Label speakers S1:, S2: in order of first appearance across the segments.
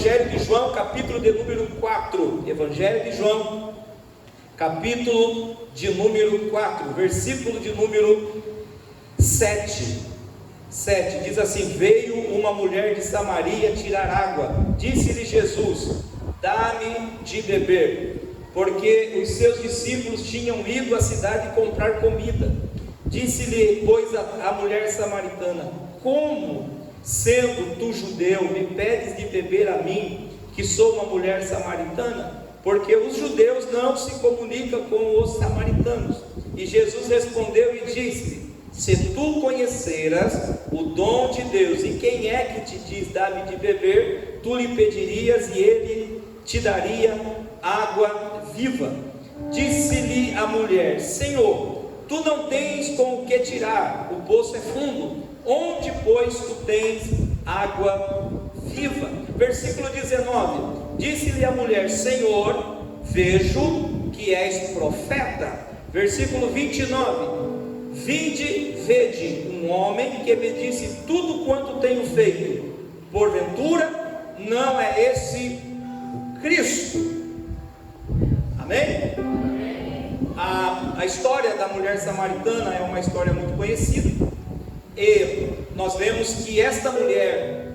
S1: Evangelho de João, capítulo de número 4. Evangelho de João, capítulo de número 4, versículo de número 7. Diz assim: veio uma mulher de Samaria tirar água. Disse-lhe Jesus: dá-me de beber, porque os seus discípulos tinham ido à cidade comprar comida. Disse-lhe, pois, a mulher samaritana: como, sendo tu judeu, me pedes de beber a mim, que sou uma mulher samaritana? Porque os judeus não se comunicam com os samaritanos. E Jesus respondeu e disse: se tu conheceras o dom de Deus, e quem é que te diz dá-me de beber, tu lhe pedirias e ele te daria água viva. Disse-lhe a mulher: Senhor, tu não tens com o que tirar, o poço é fundo, onde pois tu tens água viva? Versículo 19: disse-lhe a mulher: Senhor, vejo que és profeta. Versículo 29: vinde, vede um homem que me disse tudo quanto tenho feito. Porventura não é esse Cristo? Amém? A história da mulher samaritana é uma história muito conhecida, e nós vemos que esta mulher,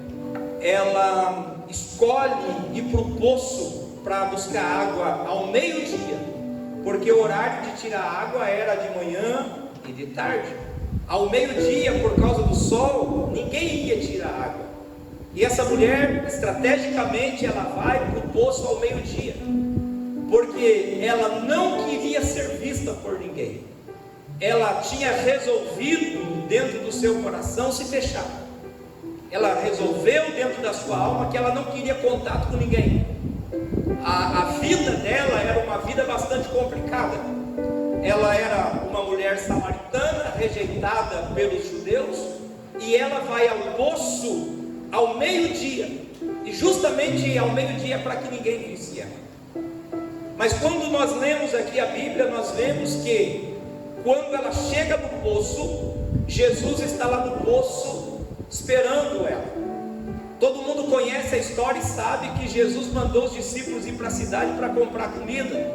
S1: ela escolhe ir para o poço para buscar água ao meio-dia, porque o horário de tirar água era de manhã e de tarde. Ao meio-dia, por causa do sol, ninguém ia tirar água, e essa mulher, estrategicamente, ela vai para o poço ao meio-dia, porque ela não queria ser vista por ninguém. Ela tinha resolvido dentro do seu coração se fechar. Ela resolveu dentro da sua alma que ela não queria contato com ninguém. A vida dela era uma vida bastante complicada. Ela era uma mulher samaritana, rejeitada pelos judeus, e ela vai ao poço ao meio-dia, e justamente ao meio-dia para que ninguém visse ela. Mas quando nós lemos aqui a Bíblia, nós vemos que quando ela chega no poço, Jesus está lá no poço esperando ela. Todo mundo conhece a história e sabe que Jesus mandou os discípulos ir para a cidade para comprar comida,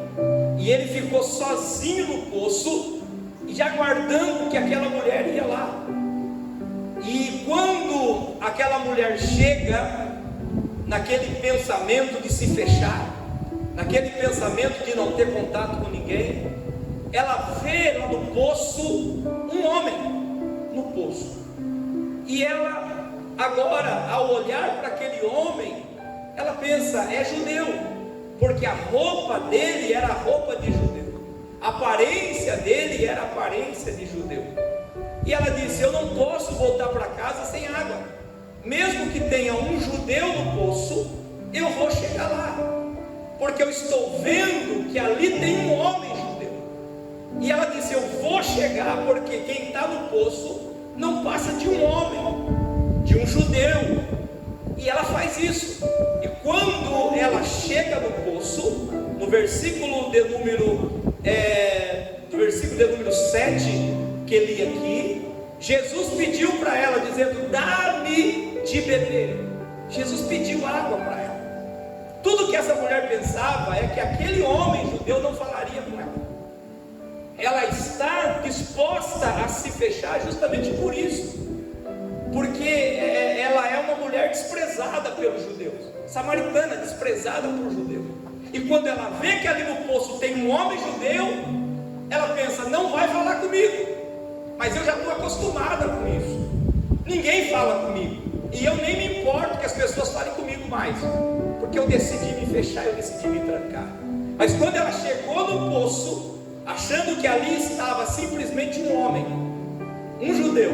S1: e ele ficou sozinho no poço, já aguardando que aquela mulher ia lá. E quando aquela mulher chega naquele pensamento de se fechar, naquele pensamento de não ter contato com ninguém, ela vê lá no poço um homem no poço, e ela agora, ao olhar para aquele homem, ela pensa: é judeu, porque a roupa dele era a roupa de judeu, a aparência dele era a aparência de judeu. E ela disse: eu não posso voltar para casa sem água, mesmo que tenha um judeu no poço, eu vou chegar lá, porque eu estou vendo que ali tem um homem judeu. E ela disse: eu vou chegar, porque quem está no poço não passa de um homem, de um judeu. E ela faz isso. E quando ela chega no poço, no versículo de número 7, que li aqui, Jesus pediu para ela, dizendo: dá-me de beber. Jesus pediu água para ela. Tudo que essa mulher pensava é que aquele homem judeu não falaria com ela. Ela está disposta a se fechar justamente por isso, porque ela é uma mulher desprezada pelos judeus, samaritana, desprezada por judeus. E quando ela vê que ali no poço tem um homem judeu, ela pensa: não vai falar comigo, mas eu já estou acostumada com isso, ninguém fala comigo, e eu nem me importo que as pessoas falem comigo mais, porque eu decidi me fechar, eu decidi me trancar. Mas quando ela chegou no poço, achando que ali estava simplesmente um homem, um judeu,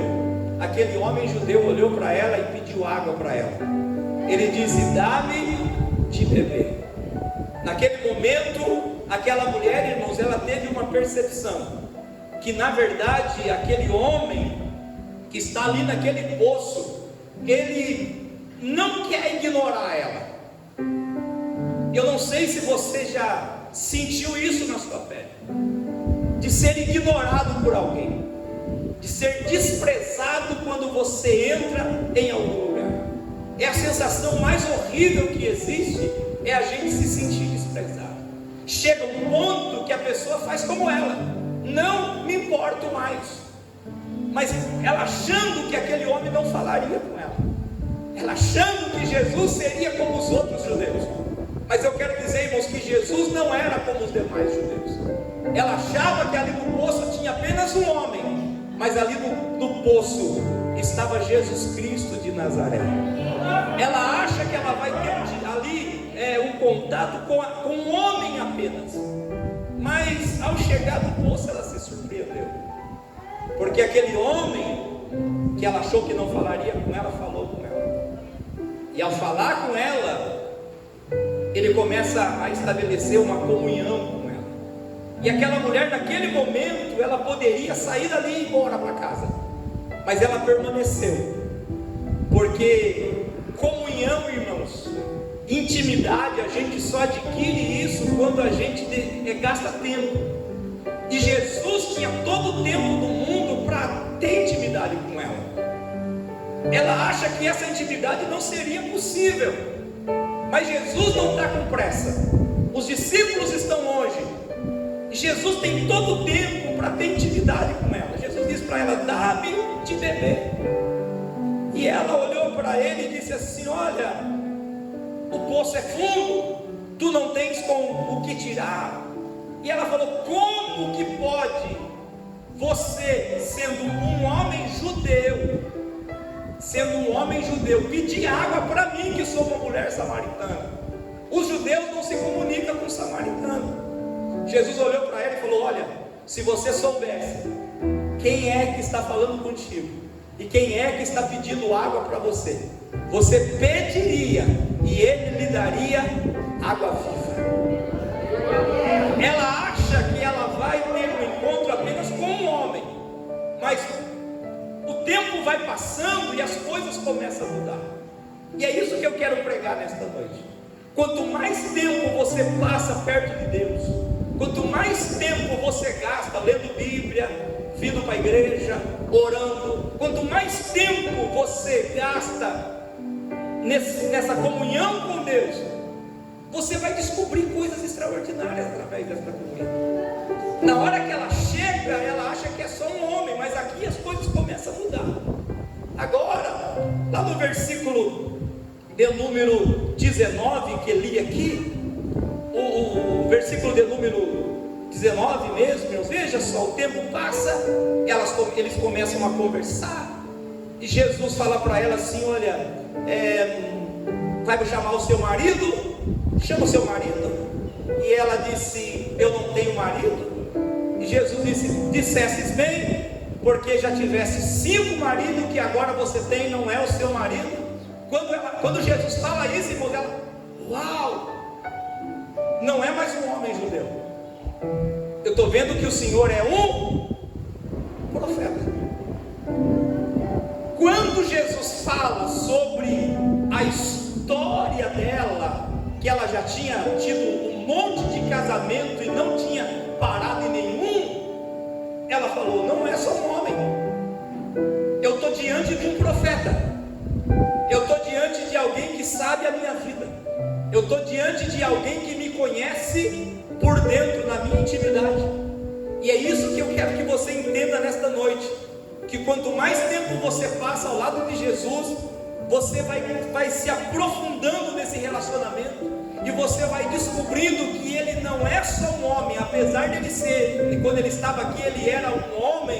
S1: aquele homem judeu olhou para ela e pediu água para ela. Ele disse: dá-me de beber. Naquele momento, aquela mulher, irmãos, ela teve uma percepção, que na verdade aquele homem que está ali naquele poço, ele não quer ignorar ela. Eu não sei se você já sentiu isso na sua pele, de ser ignorado por alguém, de ser desprezado quando você entra em algum lugar. é a sensação mais horrível que existe, é a gente se sentir desprezado. Chega um ponto que a pessoa faz como ela: não me importo mais. Mas ela achando que aquele homem não falaria com ela achando que Jesus seria como os outros judeus. Mas eu quero dizer, irmãos, que Jesus não era como os demais judeus. Ela achava que ali no poço tinha apenas um homem, mas ali no poço estava Jesus Cristo de Nazaré. Ela acha que ela vai ter ali um contato com um homem apenas, mas ao chegar no poço ela se surpreendeu, porque aquele homem que ela achou que não falaria com ela, falou com ela. E ao falar com ela, ele começa a estabelecer uma comunhão com ela. E aquela mulher, naquele momento, ela poderia sair dali e ir embora para casa, mas ela permaneceu, porque comunhão, irmãos, intimidade, a gente só adquire isso quando a gente gasta tempo. E Jesus tinha todo o tempo do mundo para ter intimidade com ela. Ela acha que essa intimidade não seria possível, mas Jesus não está com pressa. Os discípulos estão longe, e Jesus tem todo o tempo para ter intimidade com ela. Jesus disse para ela: dá-me de beber. E ela olhou para ele e disse assim: olha, o poço é fundo, tu não tens com o que tirar. E ela falou: como que pode você, sendo um homem judeu, pedir água para mim, que sou uma mulher samaritana? Os judeus não se comunicam com o samaritano. Jesus olhou para ela e falou: olha, se você soubesse quem é que está falando contigo e quem é que está pedindo água para você, você pediria e ele lhe daria água viva. Ela acha que ela vai ter um encontro apenas com um homem, mas o tempo vai passando e as coisas começam a mudar. E é isso que eu quero pregar nesta noite. Quanto mais tempo você passa perto de Deus, quanto mais tempo você gasta lendo Bíblia, vindo para a igreja, orando, quanto mais tempo você gasta nessa comunhão com Deus, você vai descobrir coisas extraordinárias através dessa comunhão. Na hora que ela chega, ela acha que é só um homem, mas aqui as coisas começam a mudar. Agora, lá no versículo de número 19, que li aqui, o versículo de número 19 mesmo, irmãos, veja só, o tempo passa, eles começam a conversar, e Jesus fala para ela assim: olha, vai chamar o seu marido? Chama o seu marido. E ela disse: eu não tenho marido. E Jesus disse: dissestes bem, porque já tivesse 5 maridos, que agora você tem não é o seu marido. Quando Jesus fala isso, irmãos, ela: uau, não é mais um homem judeu, eu estou vendo que o Senhor é um profeta. Quando Jesus fala sobre a história dela, que ela já tinha tido um monte de casamento e não tinha parado em nenhum, ela falou: não é só um homem, eu estou diante de um profeta, eu estou diante de alguém que sabe a minha vida, eu estou diante de alguém que me conhece por dentro, na minha intimidade. E é isso que eu quero que você entenda nesta noite, que quanto mais tempo você passa ao lado de Jesus, você vai se aprofundando nesse relacionamento, e você vai descobrindo que ele não é só um homem, apesar de ele ser, e quando ele estava aqui ele era um homem,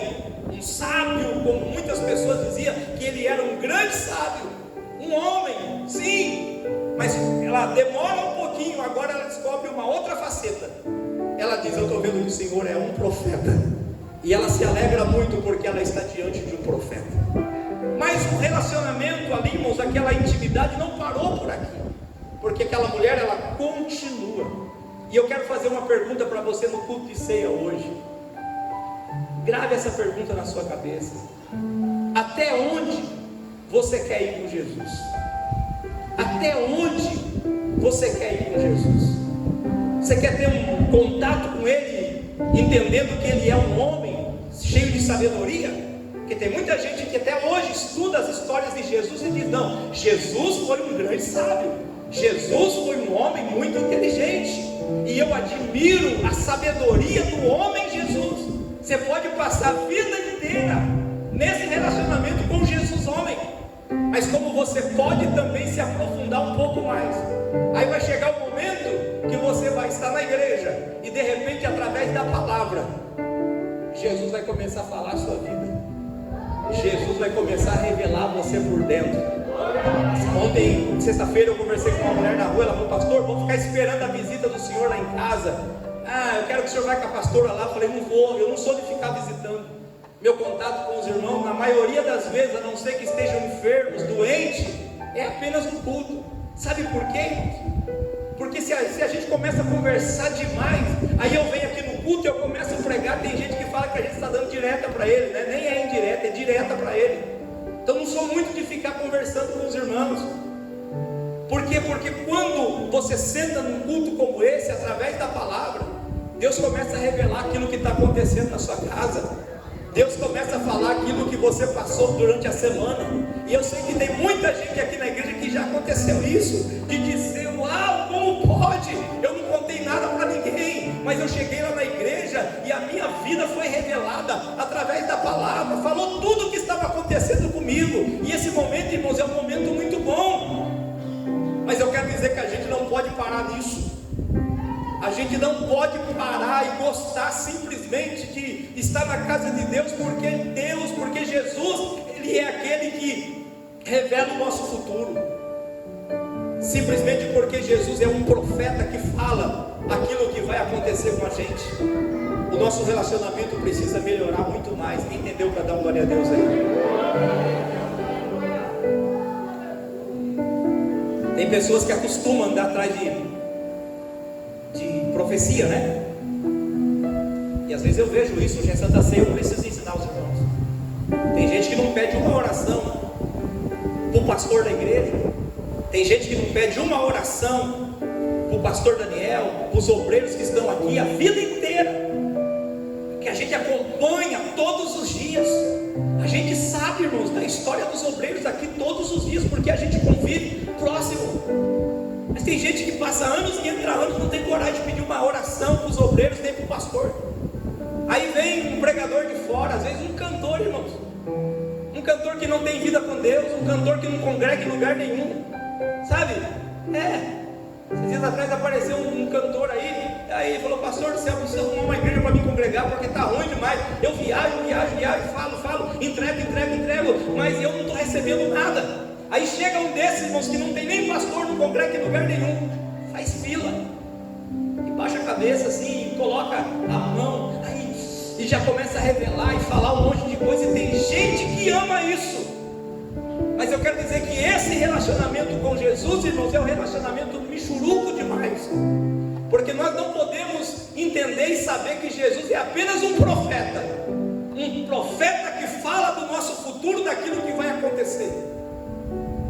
S1: um sábio, como muitas pessoas diziam, que ele era um grande sábio, um homem, sim, mas ela demora um pouquinho, agora ela descobre uma outra faceta. Ela diz: eu estou vendo que o Senhor é um profeta, e ela se alegra muito porque ela está diante de um profeta. Mas o relacionamento ali, irmãos, aquela intimidade não parou por aqui, porque aquela mulher, ela continua. E eu quero fazer uma pergunta para você no culto de ceia hoje. Grave essa pergunta na sua cabeça: até onde você quer ir com Jesus? Até onde você quer ir com Jesus? Você quer ter um contato com Ele, entendendo que Ele é um homem cheio de sabedoria? Porque tem muita gente que até hoje estuda as histórias de Jesus e diz: não, Jesus foi um grande sábio, Jesus foi um homem muito inteligente, e eu admiro a sabedoria do homem Jesus. Você pode passar a vida inteira nesse relacionamento com Jesus homem, mas como você pode também se aprofundar um pouco mais, aí vai chegar o momento que você vai estar na igreja e de repente, através da palavra, Jesus vai começar a falar a sua vida, Jesus vai começar a revelar você por dentro. Ontem, sexta-feira, eu conversei com uma mulher na rua. Ela falou: pastor, vou ficar esperando a visita do senhor lá em casa. Eu quero que o senhor vá com a pastora lá. Eu falei: não vou, eu não sou de ficar visitando. Meu contato com os irmãos, na maioria das vezes, a não ser que estejam enfermos, doentes, é apenas no culto. Sabe por quê? Porque se a gente começa a conversar demais, aí eu venho aqui no culto e eu começo a pregar. Tem gente que fala que a gente está dando direta para ele, né? Nem é indireta, é direta para ele. Então não sou muito de ficar conversando com os irmãos. Por quê? Porque quando você senta num culto como esse, através da palavra, Deus começa a revelar aquilo que está acontecendo na sua casa. Deus começa a falar aquilo que você passou durante a semana. E eu sei que tem muita gente aqui na igreja que já aconteceu isso, de dizer: uau, como pode? Eu não contei nada para ninguém, mas eu cheguei lá na igreja e a minha vida foi revelada através da palavra. Falou tudo o que estava acontecendo comigo. E esse momento, irmãos, é um momento muito bom. Mas eu quero dizer que a gente não pode parar nisso. A gente não pode parar e gostar simplesmente de estar na casa de Deus, porque Jesus, Ele é aquele que revela o nosso futuro. Simplesmente porque Jesus é um profeta que fala aquilo que vai acontecer com a gente. O nosso relacionamento precisa melhorar muito mais. Quem entendeu para dar uma glória a Deus aí? Tem pessoas que acostumam a andar atrás de profecia, né? E às vezes eu vejo isso. Hoje em Santa Ceia eu preciso ensinar os irmãos. Tem gente que não pede uma oração para o pastor da igreja. Tem gente que não pede uma oração para o pastor Daniel, para os obreiros que estão aqui a vida inteira, que a gente acompanha todos os dias. A gente sabe, irmãos, da história dos obreiros aqui todos os dias, porque a gente convive próximo. Mas tem gente que passa anos e entra anos, não tem coragem de pedir uma oração para os obreiros, nem para o pastor. Aí vem um pregador de fora, às vezes um cantor, irmãos, um cantor que não tem vida com Deus, um cantor que não congrega em lugar nenhum, sabe? Esses dias atrás apareceu um cantor aí ele falou: pastor do céu, preciso arrumar uma igreja para me congregar, porque está ruim demais. Eu viajo, falo, entrego, mas eu não estou recebendo nada. Aí chega um desses, irmãos, que não tem nem pastor, não congrega em lugar nenhum, faz fila, e baixa a cabeça assim, coloca a mão, aí, e já começa a revelar e falar um monte de coisa, e tem gente que ama isso. Mas eu quero dizer que esse relacionamento com Jesus, irmãos, é um relacionamento michuruco demais, porque nós não podemos entender e saber que Jesus é apenas um profeta que fala do nosso futuro, daquilo que vai acontecer.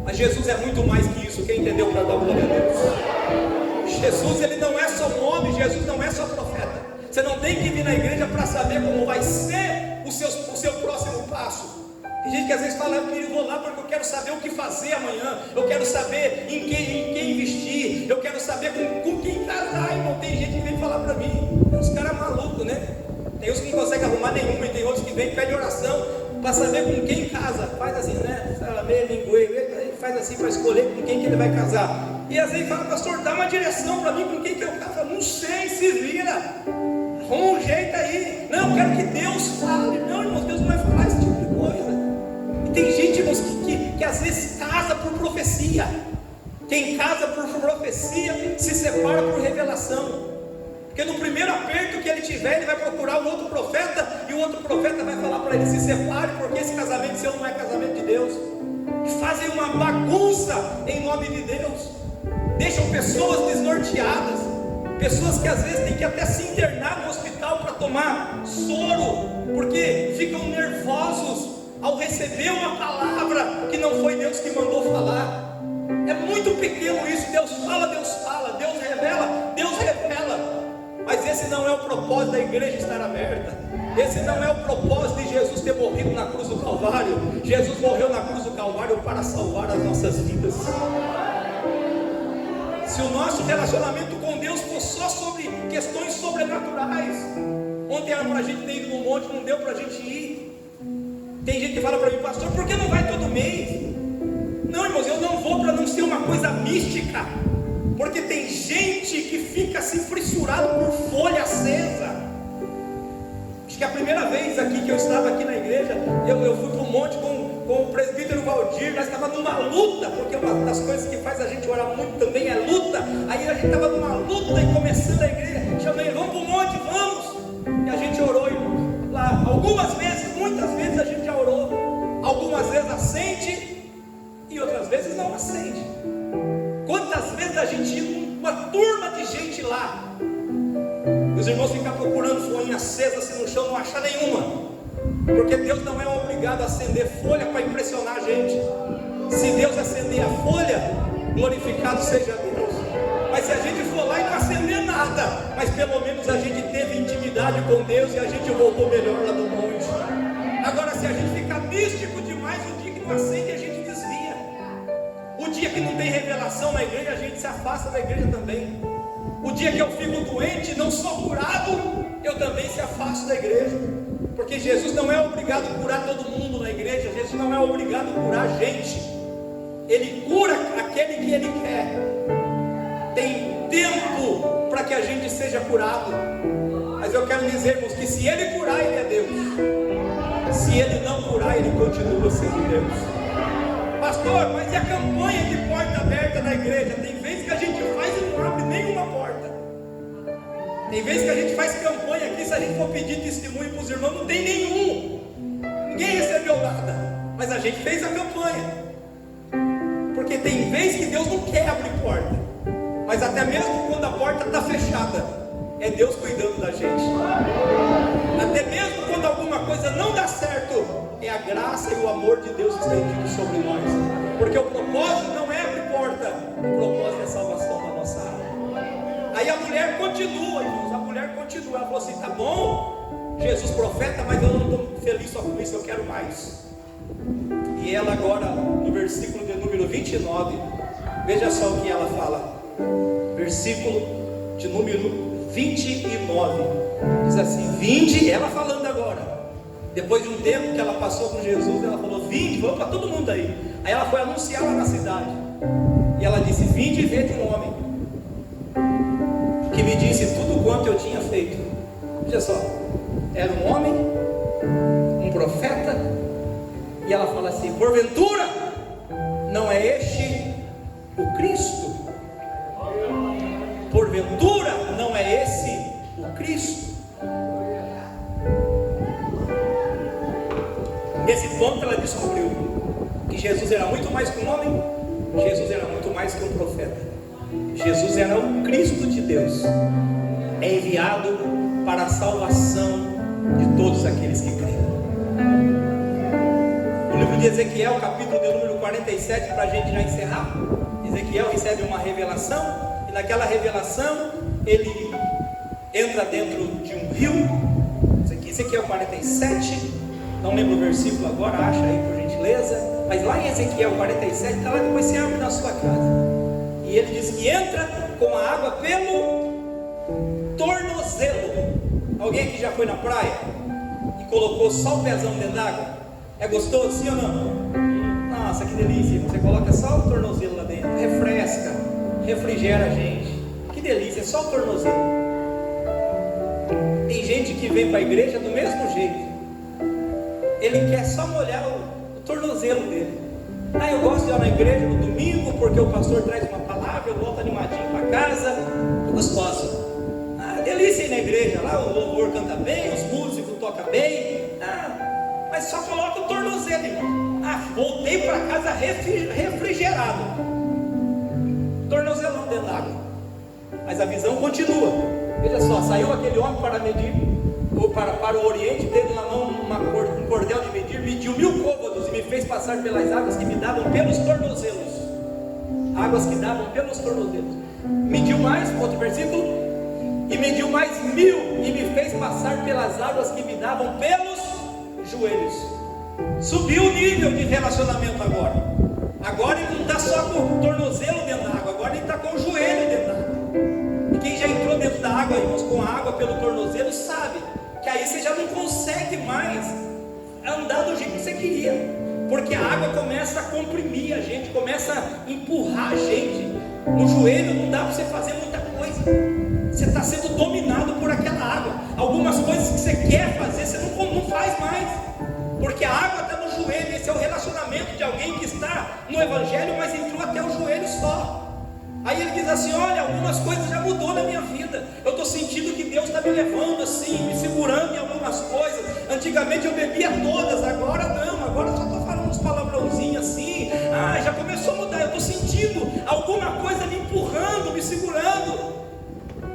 S1: Mas Jesus é muito mais que isso. Quem entendeu para dar glória a Deus? Jesus, Ele não é só um homem, Jesus não é só profeta. Você não tem que vir na igreja para saber como vai ser o seu próximo passo. Tem gente que às vezes fala: eu vou lá porque eu quero saber o que fazer amanhã, eu quero saber em quem investir, eu quero saber com quem casar. Irmão, tem gente que vem falar para mim, tem uns caras malucos, né? Tem uns que não conseguem arrumar nenhuma, e tem outros que vêm e pedem oração para saber com quem casa. Faz assim, né? Faz assim para escolher com quem que ele vai casar. E às vezes fala: pastor, dá uma direção para mim, com quem que eu caso. Não sei, se vira, arruma um jeito aí. Não, eu quero que Deus fale. Não, irmãos, Deus não vai falar esse tipo de coisa. E tem gente, irmãos, que às vezes casa por profecia. Quem casa por profecia se separa por revelação. Porque no primeiro aperto que ele tiver, ele vai procurar um outro profeta, e o outro profeta vai falar para ele: se separe, porque esse casamento seu não é casamento de Deus. E fazem uma bagunça em nome de Deus, deixam pessoas desnorteadas, pessoas que às vezes têm que até se internar no hospital para tomar soro, porque ficam nervosos ao receber uma palavra que não foi Deus que mandou falar. É muito pequeno isso. Deus fala, Deus revela, mas esse não é o propósito da igreja estar aberta. Esse não é o propósito de Jesus ter morrido na cruz do Calvário. Jesus morreu na cruz do Calvário para salvar as nossas vidas. Se o nosso relacionamento com Deus for só sobre questões sobrenaturais, ontem era para a gente ter ido no monte, não deu para a gente ir. Tem gente que fala para mim, pastor, por que não vai todo mês? Não, irmãos, eu não vou para não ser uma coisa mística, porque tem gente que fica assim fissurado por folha acesa. Acho que a primeira vez aqui que eu estava aqui na igreja, eu fui para o monte com o presbítero Valdir. Nós estávamos numa luta, porque uma das coisas que faz a gente orar muito também é luta. Aí a gente estava numa luta e começando a igreja, chamei, vamos para o monte, vamos. E a gente orou, irmãos, lá algumas vezes, muitas vezes a gente já orou. Algumas vezes acende e outras vezes não acende. Quantas vezes a gente ia uma turma de gente lá, os irmãos ficam procurando folhinha acesa, se no chão não achar nenhuma, porque Deus não é obrigado a acender folha para impressionar a gente. Se Deus acender a folha, glorificado seja Deus. Mas se a gente for lá e não acender nada, mas pelo menos a gente teve intimidade com Deus e a gente voltou melhor lá do monte. Agora, se a gente ficar místico demais, o dia que não acende a gente desvia. O dia que não tem revelação na igreja, a gente se afasta da igreja também. O dia que eu fico doente e não sou curado, eu também se afasto da igreja. Porque Jesus não é obrigado a curar todo mundo na igreja. Jesus não é obrigado a curar gente. Ele cura aquele que Ele quer. Tem tempo para que a gente seja curado. Mas eu quero dizer, irmãos, que se Ele curar, Ele é Deus. Se Ele não curar, Ele continua sendo Deus. Pastor, mas e a campanha de porta aberta na igreja? Tem vezes que a gente faz e não abre nenhuma porta. Tem vezes que a gente faz campanha aqui, se a gente for pedir testemunho para os irmãos, não tem nenhum. Ninguém recebeu nada. Mas a gente fez a campanha. Porque tem vezes que Deus não quer abrir porta. Mas até mesmo quando a porta está fechada, é Deus cuidando da gente. Até mesmo quando alguma coisa não dá certo, é a graça e o amor de Deus estendido sobre nós. Porque o propósito não é abrir porta, o propósito é a salvação da nossa alma. Aí a mulher continua, irmãos, a mulher continua. Ela falou assim, tá bom, Jesus profeta, mas eu não estou feliz só com isso, eu quero mais. E ela agora, no versículo de número 29, veja só o que ela fala. Versículo de número 29, diz assim, vinde, ela falando agora. Depois de um tempo que ela passou com Jesus, ela falou, vinde, vamos para todo mundo aí. Aí ela foi anunciar lá na cidade. E ela disse, vinde e vede um homem que me disse tudo quanto eu tinha feito. Veja só, era um homem, um profeta. E ela fala assim, porventura, não é este o Cristo? Porventura, não é esse o Cristo? Nesse ponto ela descobriu que Jesus era muito mais que um homem, Jesus era muito mais que um profeta. Jesus era o Cristo de Deus, é enviado para a salvação de todos aqueles que creem. No livro de Ezequiel, capítulo de número 47, para a gente já encerrar, Ezequiel recebe uma revelação, e naquela revelação ele entra dentro de um rio. Ezequiel 47, não lembro o versículo agora, acha aí por gentileza, mas lá em Ezequiel 47, está lá, depois você abre na sua casa, e ele diz que entra com a água pelo tornozelo. Alguém aqui já foi na praia e colocou só o pezão dentro d'água? É gostoso, sim ou não? Nossa, que delícia, você coloca só o tornozelo lá dentro, refresca, refrigera a gente, que delícia, é só o tornozelo. Tem gente que vem para a igreja do mesmo jeito, ele quer só molhar o tornozelo dele. Ah, eu gosto de ir na igreja no domingo porque o pastor traz uma palavra, eu volto animadinho para casa, gostoso. Ah, delícia ir na igreja, lá o louvor canta bem, os músicos tocam bem, mas só coloca o tornozelo, irmão. Voltei para casa refrigerado, tornozelão dentro d'água. Mas a visão continua. Veja só, saiu aquele homem para medir, para o Oriente, tendo na mão um cordel de medir, mediu 1000 côvados e me fez passar pelas águas que me davam pelos tornozelos. Águas que davam pelos tornozelos. Mediu mais, outro versículo, e mediu mais 1000 e me fez passar pelas águas que me davam pelos joelhos. Subiu o nível de relacionamento agora. Agora ele não está só com o tornozelo dentro da água, agora ele está com o joelho dentro da água. E quem já entrou dentro da água, irmãos, com a água pelo tornozelo, sabe que aí você já não consegue mais andar do jeito que você queria, porque a água começa a comprimir a gente, começa a empurrar a gente. No joelho não dá para você fazer muita coisa, você está sendo dominado por aquela água. Algumas coisas que você quer fazer, você não faz mais, porque a água está no joelho. Esse é o relacionamento de alguém que está no Evangelho, mas entrou até o joelho só. Aí ele diz assim: olha, algumas coisas já mudou na minha vida, eu estou sentindo que Deus está me levando assim, me segurando em algumas coisas. Antigamente eu bebia todas, agora não, agora eu só estou falando uns palavrãozinhos assim. Já começou a mudar, eu estou sentindo alguma coisa me empurrando, me segurando,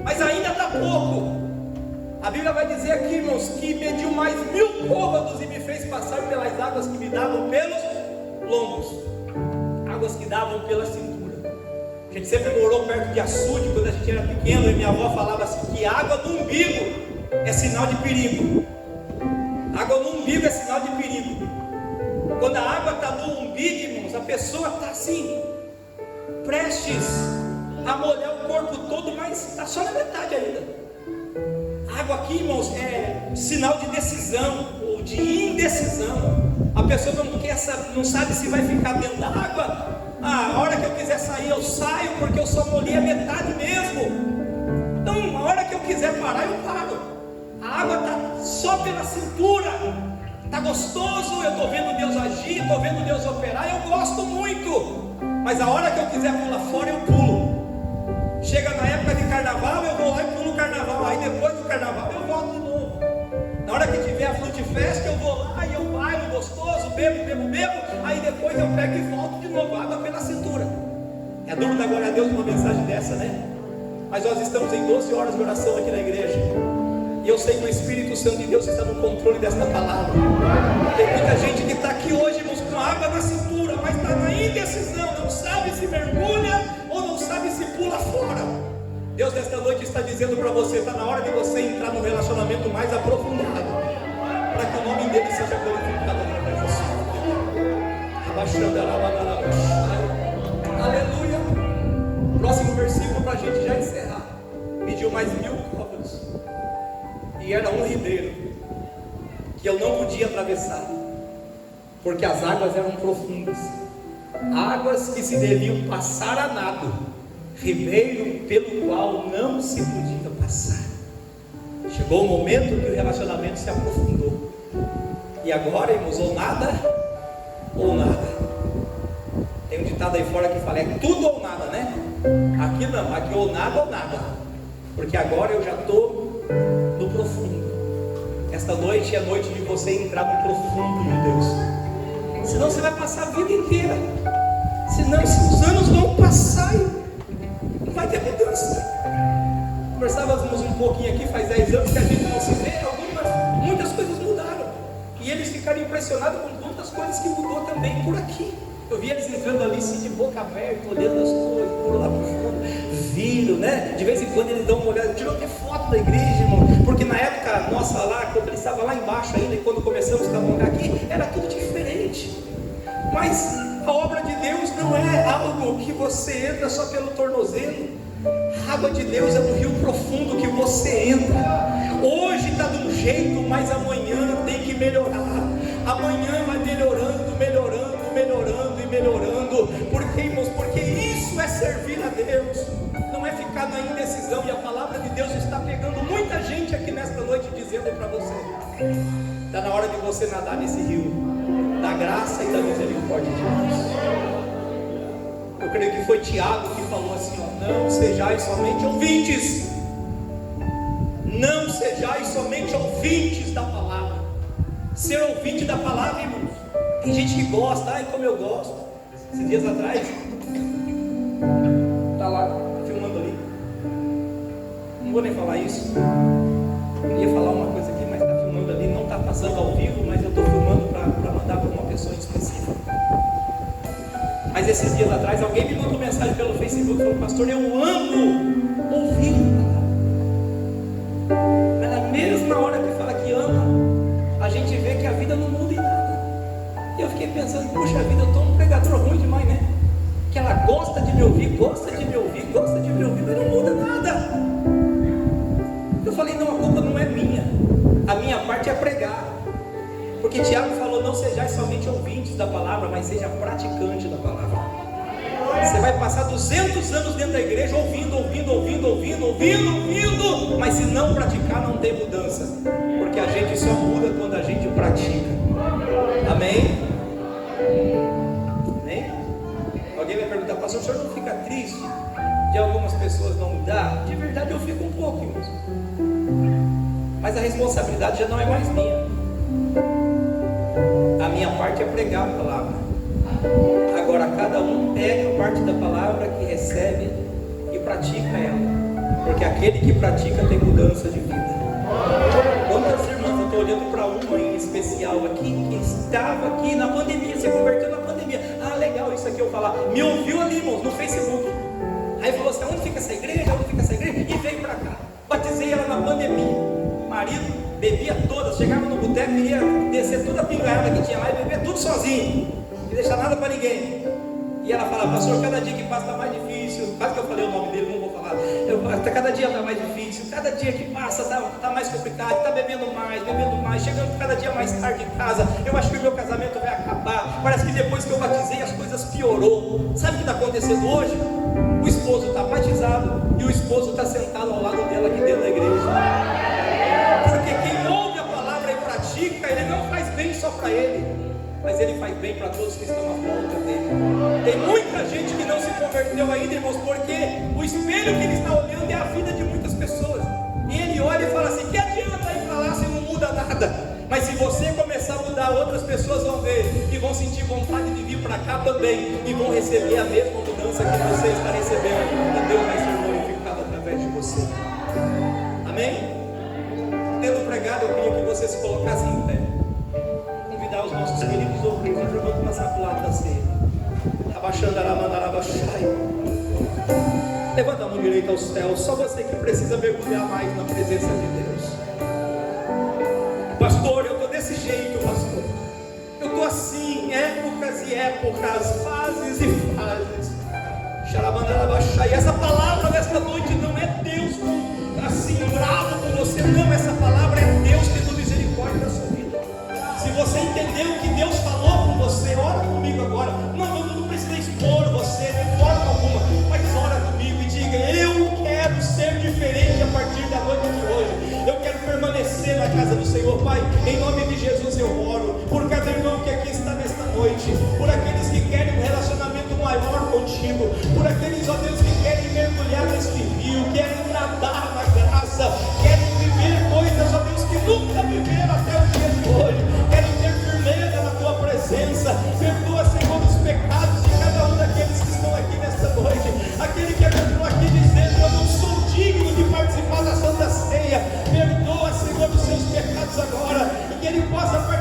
S1: mas ainda está pouco. A Bíblia vai dizer aqui, irmãos, que mediu mais 1000 côvados e me fez passar pelas águas que me davam pelos lombos, águas que davam pela cintura. A gente sempre morou perto de açude quando a gente era pequeno, e minha avó falava assim, que água do umbigo é sinal de perigo. Água no umbigo é sinal de perigo. Quando a água está no umbigo, irmãos, a pessoa está assim, prestes a molhar o corpo todo, mas está só na metade ainda. A água aqui, irmãos, é sinal de decisão ou de indecisão. A pessoa não sabe se vai ficar dentro da água. A hora que eu quiser sair, eu saio, porque eu só molhei a metade mesmo. Então, a hora que eu quiser parar, eu paro. A água está só pela cintura. Está gostoso, eu estou vendo Deus agir, estou vendo Deus operar, eu gosto muito. Mas a hora que eu quiser pular fora, eu pulo. Chega na época de carnaval, eu vou lá e pulo o carnaval. Aí depois do carnaval, eu volto de novo. Na hora que tiver a Frutifest, eu vou lá e eu bailo gostoso, bebo. Aí depois eu pego e volto de novo, água pela cintura. É duro dar glória a Deus uma mensagem dessa, né? Mas nós estamos em 12 horas de oração aqui na igreja, e eu sei que o Espírito Santo de Deus está no controle desta palavra. Tem muita gente que está aqui hoje, irmãos, com água na cintura, mas está na indecisão, não sabe se mergulha ou não sabe se pula fora. Deus nesta noite está dizendo para você, está na hora de você entrar num relacionamento mais aprofundado, para que o nome dele seja glorificado através de você. Aleluia. Próximo versículo para a gente já encerrar. Mediu mais 1000 côvados, e era um ribeiro que eu não podia atravessar, porque as águas eram profundas, águas que se deviam passar a nado, ribeiro pelo qual não se podia passar. Chegou o momento que o relacionamento se aprofundou, e agora, irmãos, ou nada ou nada. Tem um ditado aí fora que fala, é tudo ou nada, né? Aqui não, aqui ou nada, porque agora eu já estou no profundo. Esta noite é a noite de você entrar no profundo de Deus, senão você vai passar a vida inteira, senão os anos vão passar e não vai ter mudança. Conversávamos um pouquinho aqui, faz 10 anos que a gente não se vê, muitas coisas mudaram, e eles ficaram impressionados com quantas coisas que mudou também por aqui. Eu vi eles entrando ali assim, de boca aberta, olhando as coisas, por lá pro fundo, viram, né? De vez em quando eles dão uma olhada, tirou até foto da igreja, irmão, porque na época nossa lá, quando eles estavam lá embaixo ainda, e quando começamos a caminhar aqui, era tudo diferente. Mas a obra de Deus não é algo que você entra só pelo tornozelo. A água de Deus é no rio profundo que você entra. Hoje está de um jeito, mas amanhã tem que melhorar. Amanhã vai melhorando. Porque, irmãos, porque isso é servir a Deus, não é ficar na indecisão. E a palavra de Deus está pegando muita gente aqui nesta noite, dizendo para você, está na hora de você nadar nesse rio da graça e da misericórdia de Deus. Eu creio que foi Tiago que falou assim, não sejais somente ouvintes, não sejais somente ouvintes da palavra. Ser ouvinte da palavra, irmãos, tem gente que gosta, ai como eu gosto. Esses dias atrás, está lá filmando ali, não vou nem falar isso, eu ia falar uma coisa aqui, mas está filmando ali, não está passando ao vivo, mas eu estou filmando para mandar para uma pessoa específica. Mas esses dias atrás, alguém me mandou mensagem pelo Facebook, falou, pastor, eu amo ouvir. pensando, puxa vida, eu estou um pregador ruim demais, né? Que ela gosta de me ouvir, gosta de me ouvir, gosta de me ouvir, mas não muda nada. Eu falei, não, a culpa não é minha. A minha parte é pregar. Porque Tiago falou, não sejais somente ouvintes da palavra, mas seja praticante da palavra. Você vai passar 200 anos dentro da igreja ouvindo, mas se não praticar não tem mudança, porque a gente só muda quando a gente pratica. Amém? Amém? Alguém vai perguntar, pastor, o senhor não fica triste de algumas pessoas não mudar? De verdade eu fico um pouco, irmãos, mas a responsabilidade já não é mais minha. A minha parte é pregar a palavra. Agora cada um pega a parte da palavra que recebe e pratica ela, porque aquele que pratica tem mudança de vida. Quantas irmãs, eu estou olhando para uma em especial aqui, que estava aqui na pandemia, se converteu na pandemia. Ah, legal, isso aqui eu falar. Me ouviu ali, irmãos, no Facebook. Aí falou assim, onde fica essa igreja? Onde fica essa igreja? E veio para cá. Batizei ela na pandemia. Marido bebia todas, chegava no boteco, queria descer toda a pingaiada que tinha lá e beber tudo sozinho, não deixar nada para ninguém. E ela falava, pastor, cada dia que passa está mais difícil. Quase que eu falei o nome dele, não vou falar. Cada dia está mais difícil, cada dia que passa está mais complicado, está bebendo mais, chegando cada dia mais tarde em casa. Eu acho que o meu casamento vai acabar. Parece que depois que eu batizei as coisas piorou. Sabe o que está acontecendo hoje? O esposo está batizado e o esposo está sentado ao lado dela aqui dentro da igreja. Porque quem ouve a palavra e pratica, ele não faz bem só para ele, mas ele faz bem para todos que estão à volta dele. Tem muita gente que não se converteu ainda, irmãos, porque o espelho que ele está olhando é a vida de muitas pessoas. E ele olha e fala assim, que adianta ir para lá se não muda nada? Mas se você começar a mudar, outras pessoas vão ver e vão sentir vontade de vir para cá também, e vão receber a mesma mudança que você está recebendo, e Deus vai ser glorificado através de você. Amém? Tendo pregado, eu queria que você se colocasse em pé, convidar os nossos queridos ouvintes. Nós vamos passar para o lado da ceia. Abaixando a ramandarabachai. Levanta a mão direita aos céus. Só você que precisa mergulhar mais na presença de Deus. Pastor, eu estou desse jeito, pastor. Eu estou assim, épocas e épocas, fases e fases. E essa palavra nesta noite não é Deus assim bravo com você, não. Essa palavra é Deus tendo misericórdia da sua vida. Se você entendeu o que Deus falou com você, ora comigo agora. Não precisa expor você de forma alguma, mas ora comigo e diga, eu quero ser diferente a partir da noite de hoje. Eu quero permanecer na casa do Senhor. Pai, em nome de Jesus eu oro por cada irmão que aqui está nesta noite, por aqueles que querem um relacionamento maior contigo, por aqueles, ó Deus, que querem mergulhar neste rio, querem nadar na graça, querem viver coisas, ó Deus, que nunca viveram até o dia de hoje, querem ter firmeza na tua presença. Perdoa, Senhor, os pecados de cada um daqueles que estão aqui nesta noite, aquele que entrou aqui dizendo, eu não sou digno de participar da Santa Ceia. Perdoa, Senhor, os seus pecados agora, e que ele possa participar